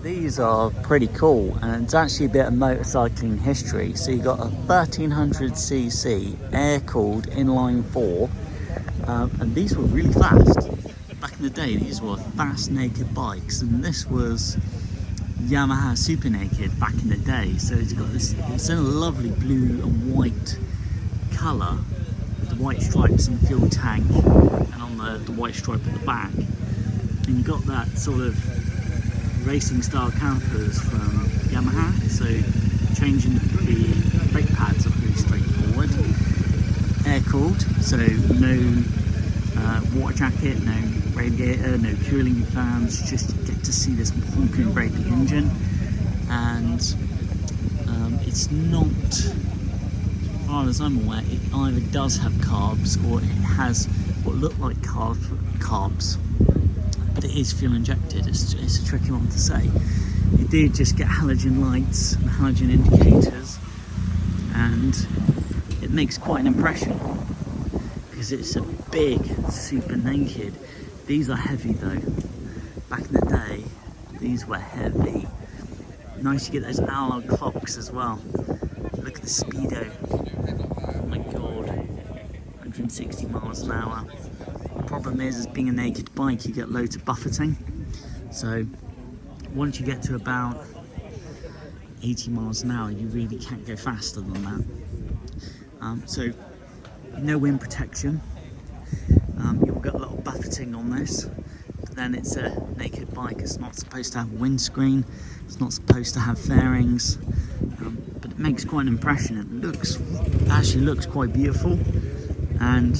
These are pretty cool, and it's actually a bit of motorcycling history. So you've got a 1300cc air-cooled inline 4, and these were really fast. Back in the day, these were fast naked bikes, and this was Yamaha Super Naked back in the day. So it's got this, it's in a lovely blue and white colour with the white stripes on the fuel tank and on the white stripe at the back. And you got that sort of racing style calipers from Yamaha, so changing the brake pads are pretty straightforward. Air cooled, so no water jacket, no radiator, no cooling fans, just get to see this honking braking engine. And it's not, as far as I'm aware, it either does have carbs or it has what look like carbs, but it is fuel injected. It's a tricky one to say. You do just get halogen lights and halogen indicators, and it makes quite an impression because it's a big Super Naked. These are heavy though. Back in the day, these were heavy. Nice to get those analog clocks as well. Look at the speedo. Oh my god, 160 miles an hour. The problem is being a naked bike, you get loads of buffeting. So once you get to about 80 miles an hour, you really can't go faster than that. So no wind protection. You'll get a lot of buffeting on this. But then it's a naked bike. It's not supposed to have windscreen. It's not supposed to have fairings. But it makes quite an impression. It actually looks quite beautiful. And